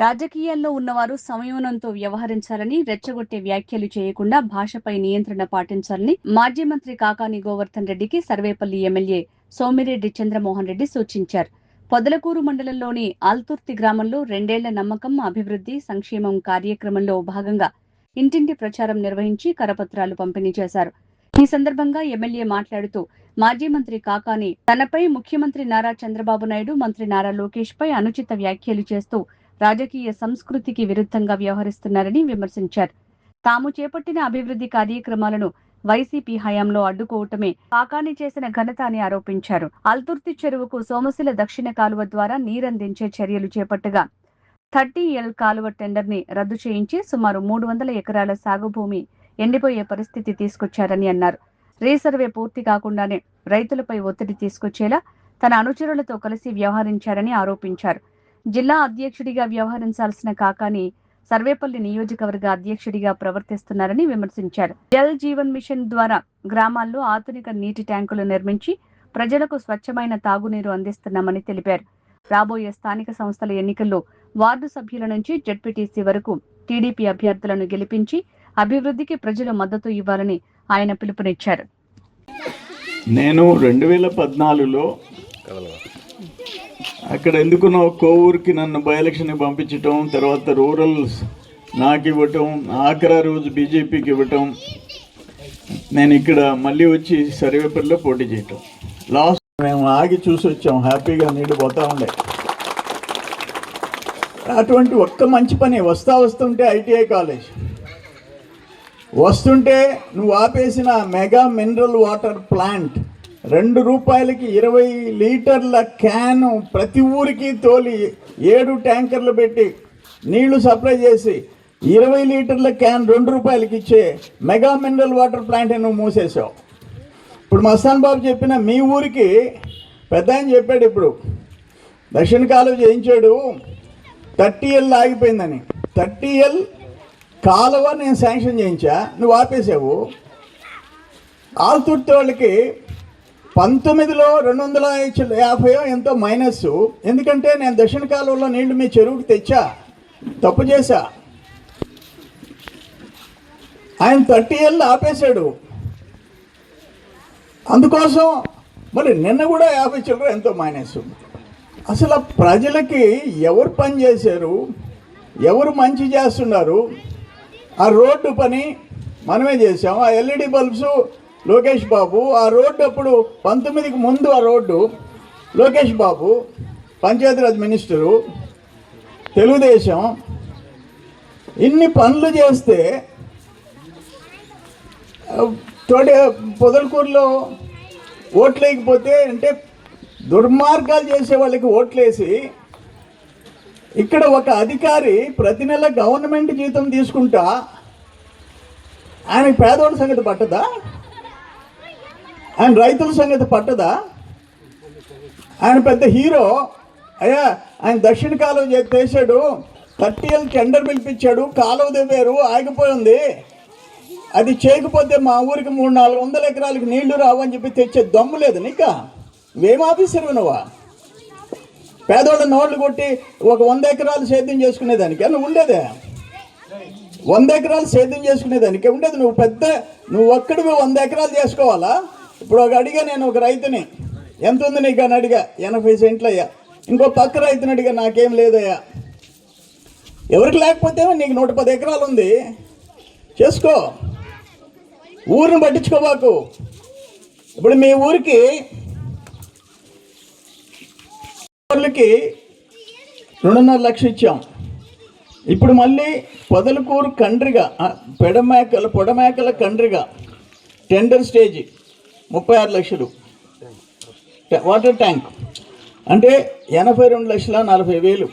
రాజకీయాల్లో ఉన్నవారు సంయమనంతో వ్యవహరించాలని, రెచ్చగొట్టే వ్యాఖ్యలు చేయకుండా భాషపై నియంత్రణ పాటించాలని మాజీ మంత్రి కాకాని గోవర్ధన్ రెడ్డికి సర్వేపల్లి ఎమ్మెల్యే సోమిరెడ్డి చంద్రమోహన్ రెడ్డి సూచించారు. పొదలకూరు మండలంలోని ఆల్తుర్తి గ్రామంలో 2 ఏళ్ల నమ్మకం, అభివృద్ధి, సంక్షేమం కార్యక్రమంలో భాగంగా ఇంటింటి ప్రచారం నిర్వహించి కరపత్రాలు పంపిణీ చేశారు. ఈ సందర్భంగా ఎమ్మెల్యే మాట్లాడుతూ మాజీ మంత్రి కాకాని తనపై ముఖ్యమంత్రి నారా చంద్రబాబు నాయుడు, మంత్రి నారా లోకేష్ పై అనుచిత వ్యాఖ్యలు చేస్తూ రాజకీయ సంస్కృతికి విరుద్ధంగా వ్యవహరిస్తున్నారని విమర్శించారు. తాము చేపట్టిన అభివృద్ధి కార్యక్రమాలను వైసీపీ హయాంలో అడ్డుకోవటమే కాకాని చేసిన ఘనత అని ఆరోపించారు. అల్తుర్తి చెరువుకు సోమశిల దక్షిణ కాలువ ద్వారా నీరందించే చర్యలు చేపట్టగా 30L కాలువ టెండర్ ని రద్దు చేయించి సుమారు 300 ఎకరాల సాగు భూమి ఎండిపోయే పరిస్థితి తీసుకొచ్చారని అన్నారు. రీసర్వే పూర్తి కాకుండానే రైతులపై ఒత్తిడి తీసుకొచ్చేలా తన అనుచరులతో కలిసి వ్యవహరించారని ఆరోపించారు. జిల్లా అధ్యక్షుడిగా వ్యవహరించాల్సిన కాకాని సర్వేపల్లి నియోజకవర్గ అధ్యక్షుడిగా ప్రవర్తిస్తున్నారని విమర్శించారు. జల్ జీవన్ మిషన్ ద్వారా గ్రామాల్లో ఆధునిక నీటి ట్యాంకులు నిర్మించి ప్రజలకు స్వచ్ఛమైన తాగునీరు అందిస్తున్నామని తెలిపారు. రాబోయే స్థానిక సంస్థల ఎన్నికల్లో వార్డు సభ్యుల నుంచి జెడ్పీటీసీ వరకు టీడీపీ అభ్యర్థులను గెలిపించి అభివృద్ధికి ప్రజలు మద్దతు ఇవ్వాలని ఆయన పిలుపునిచ్చారు. నేను 2014లో అక్కడ ఎందుకునో కోవూరుకి నన్ను బై ఎలక్షన్కి పంపించటం, తర్వాత రూరల్ నాకు ఇవ్వటం, ఆఖరా రోజు బీజేపీకి ఇవ్వటం, నేను ఇక్కడ మళ్ళీ వచ్చి సర్వేపల్లిలో పోటీ చేయటం. లాస్ట్ మేము ఆగి చూసి వచ్చాం, హ్యాపీగా నీళ్ళు పోతా ఉండే. అటువంటి ఒక్క మంచి పని వస్తుంటే ఐటీఐ కాలేజ్ వస్తుంటే నువ్వు ఆపేసిన మెగా మినరల్ వాటర్ ప్లాంట్ 2 రూపాయలకి 20 లీటర్ల క్యాను ప్రతి ఊరికి తోలి 7 ట్యాంకర్లు పెట్టి నీళ్లు సప్లై చేసి 20 లీటర్ల క్యాన్ 2 రూపాయలకి ఇచ్చే మెగా మినరల్ వాటర్ ప్లాంట్ నువ్వు మూసేసావు. ఇప్పుడు మస్తాన్ బాబు చెప్పిన మీ ఊరికి పెద్ద ఆయన చెప్పాడు, ఇప్పుడు దక్షిణ కాలువ చేయించాడు, 30L ఆగిపోయిందని. 30L కాలువ నేను శాంక్షన్ చేయించా, నువ్వు ఆపేసావు. ఆల్తుర్తి వాళ్ళకి 19లో 250 ఎంతో మైనస్, ఎందుకంటే నేను దక్షిణ కాలువలో నీళ్లు మీ చెరువుకి తెచ్చా, తప్పు చేశా. ఆయన 30L ఆపేశాడు. అందుకోసం మరి నిన్న కూడా 50 చిల్లర ఎంతో మైనస్. అసలు ప్రజలకి ఎవరు పని చేశారు, ఎవరు మంచి చేస్తున్నారు? ఆ రోడ్డు పని మనమే చేసాం. ఆ ఎల్ఈడి బల్బ్స్ లోకేష్ బాబు. ఆ రోడ్డు అప్పుడు 19కి ముందు ఆ రోడ్డు లోకేష్ బాబు, పంచాయతీరాజ్ మినిస్టరు, తెలుగుదేశం. ఇన్ని పనులు చేస్తే పొదలకూరులో ఓట్లేకపోతే అంటే దుర్మార్గాలు చేసే వాళ్ళకి ఓట్లేసి ఇక్కడ ఒక అధికారి ప్రతి నెల గవర్నమెంట్ జీతం తీసుకుంటా ఆయన పేదోళ్ళ సంగతి పట్టదా? ఆయన రైతుల సంగతి పట్టదా? ఆయన పెద్ద హీరో అయ్యా, ఆయన దక్షిణ కాలువ చేశాడు, 30L టెండర్ పిలిపించాడు, కాలువ దివ్వారు, ఆగిపోయింది. అది చేయకపోతే మా ఊరికి 300-400 ఎకరాలకి నీళ్లు రావు అని చెప్పి తెచ్చే దమ్ము లేదు నీకా? ఏం ఆఫీసర్ నువ్వా? పేదోళ్ళ నోళ్ళు కొట్టి ఒక 100 ఎకరాలు సేద్యం చేసుకునేదానికి నువ్వు ఉండేదే? 100 ఎకరాలు సేద్యం చేసుకునేదానికి ఉండేది. నువ్వు ఒక్కడివి 100 ఎకరాలు చేసుకోవాలా? ఇప్పుడు అడిగా నేను ఒక రైతుని, ఎంత ఉంది నీకు అని అడిగా, 80 సెంట్లు అయ్యా. ఇంకో పక్క రైతుని అడిగా, నాకేం లేదయ్యా. ఎవరికి లేకపోతే నీకు 110 ఎకరాలు ఉంది, చేసుకో, ఊరిని పట్టించుకోబాకు. ఇప్పుడు మీ ఊరికి 2.5 లక్షలు ఇచ్చాం. ఇప్పుడు మళ్ళీ పొదలకూరు కండ్రిగా పొడమేకల కండ్రిగా టెండర్ స్టేజ్ 36 లక్షలు వాటర్ ట్యాంక్ అంటే 82,40,000.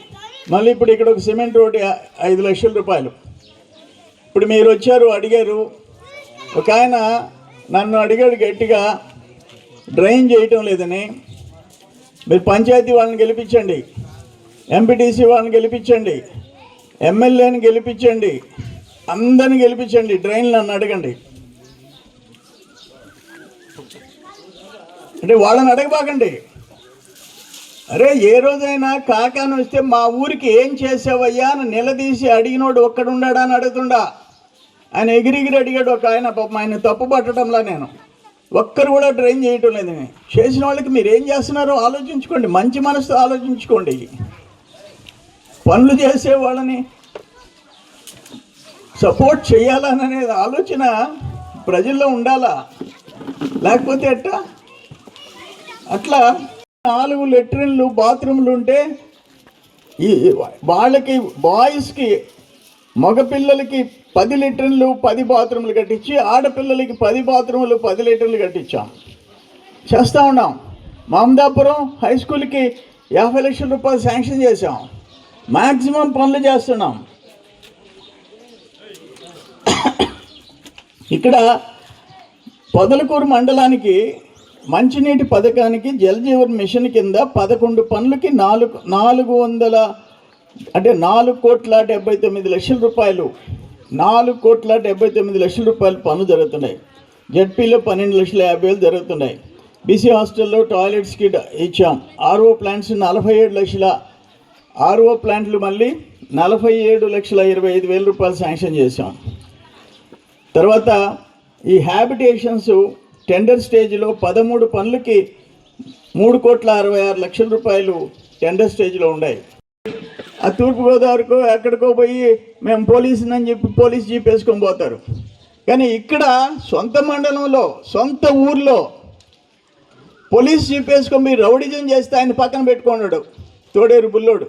మళ్ళీ ఇప్పుడు ఇక్కడ ఒక సిమెంట్ రోడ్డు 5 లక్షల రూపాయలు. ఇప్పుడు మీరు వచ్చారు, అడిగారు. ఒక ఆయన నన్ను అడిగాడు గట్టిగా, డ్రైన్ చేయటం లేదని. మీరు పంచాయతీ వాళ్ళని గెలిపించండి, ఎంపీటీసీ వాళ్ళని గెలిపించండి, ఎమ్మెల్యేని గెలిపించండి, అందరిని గెలిపించండి, డ్రైన్లు నన్ను అడగండి. అంటే వాళ్ళని అడగబాకండి. అరే ఏ రోజైనా కాకాని వస్తే మా ఊరికి ఏం చేసావయ్యా అని నిలదీసి అడిగినోడు ఒక్కడున్నాడా అని అడుగుతుండా. ఆయన ఎగిరిగిరి అడిగాడు ఒక ఆయన, పాపం ఆయన తప్పు పట్టడంలా నేను ఒక్కరు కూడా ట్రైన్ చేయటం లేదు. చేసిన వాళ్ళకి మీరు ఏం చేస్తున్నారో ఆలోచించుకోండి, మంచి మనసుతో ఆలోచించుకోండి. పనులు చేసే వాళ్ళని సపోర్ట్ చేయాలనే ఆలోచన ప్రజల్లో ఉండాలా, లేకపోతే ఎట్టా? అట్లా 4 లెట్రిన్లు బాత్రూమ్లు ఉంటే ఈ వాళ్ళకి బాయ్స్కి మగపిల్లలకి 10 లెట్రిన్లు 10 బాత్రూమ్లు కట్టించి, ఆడపిల్లలకి 10 బాత్రూములు 10 లెట్రిన్లు కట్టించాం. చేస్తూ ఉన్నాం. మమదాపురం హై స్కూల్కి 50 లక్షల రూపాయలు శాంక్షన్ చేశాం. మ్యాక్సిమం పనులు చేస్తున్నాం. ఇక్కడ పొదలకూరు మండలానికి మంచినీటి పథకానికి జల్ జీవన్ మిషన్ కింద 11 పనులకి 4,79 లక్షల రూపాయలు 4,79 లక్షల రూపాయలు పనులు జరుగుతున్నాయి. జడ్పీలో 12,50,000 జరుగుతున్నాయి. బీసీ హాస్టల్లో టాయిలెట్స్కి ఇచ్చాం. ఆర్ఓ ప్లాంట్స్ 47 లక్షల, ఆర్ఓ ప్లాంట్లు మళ్ళీ 47,25,000 రూపాయలు శాంక్షన్ చేశాం. తర్వాత ఈ హ్యాబిటేషన్స్ టెండర్ స్టేజ్లో 13 పనులకి 3,66 లక్షల రూపాయలు టెండర్ స్టేజ్లో ఉన్నాయి. ఆ తూర్పుగోదావరికో ఎక్కడికో పోయి మేము పోలీసునని చెప్పి పోలీస్ జీప్ వేసుకొని పోతారు. కానీ ఇక్కడ సొంత మండలంలో సొంత ఊర్లో పోలీస్ జీప్ వేసుకొని మీరు రౌడిజం చేస్తే ఆయన పక్కన పెట్టుకున్నాడు తోడేరు బుల్లోడు.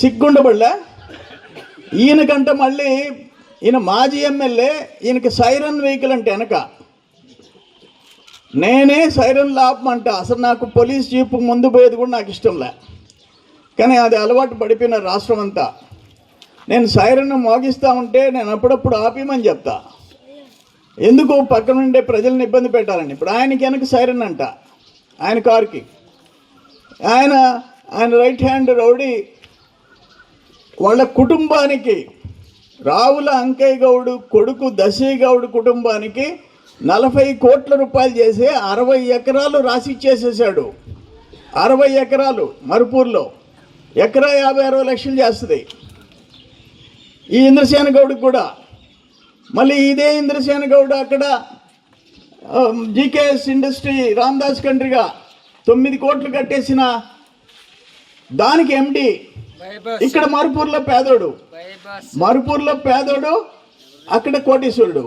సిగ్గుండబడలే ఈయనకంట మళ్ళీ ఈయన మాజీ ఎమ్మెల్యే, ఈయనకి సైరన్ వెహికల్ అంటే వెనక నేనే సైరన్ లాపమంట. అసలు నాకు పోలీస్ జీప్ ముందు పోయేది కూడా నాకు ఇష్టంలే, కానీ అది అలవాటు పడిపోయిన రాష్ట్రం అంతా. నేను సైరన్ మోగిస్తూ ఉంటే నేను అప్పుడప్పుడు ఆపేయమని చెప్తా, ఎందుకు పక్కన ఉండే ప్రజల్ని ఇబ్బంది పెట్టాలని. ఇప్పుడు ఆయనకి వెనక సైరన్ అంట, ఆయన కారుకి. ఆయన రైట్ హ్యాండ్ రౌడీ వాళ్ళ కుటుంబానికి, రావుల అంకయ్య గౌడు కొడుకు దశయ్య గౌడు కుటుంబానికి 40 కోట్ల రూపాయలు చేసి 60 ఎకరాలు రాసి ఇచ్చేసేసాడు. 60 ఎకరాలు మరుపూర్లో, ఎకరా 50-60 లక్షలు చేస్తుంది. ఈ ఇంద్రసేన గౌడ్కి కూడా మళ్ళీ ఇదే ఇంద్రసేన గౌడ్ అక్కడ జీకేఎస్ ఇండస్ట్రీ రామ్దాస్ కంట్రీగా 9 కోట్లు కట్టేసిన దానికి ఎండి. ఇక్కడ మరుపూర్లో పేదోడు, అక్కడ కోటీశ్వరుడు.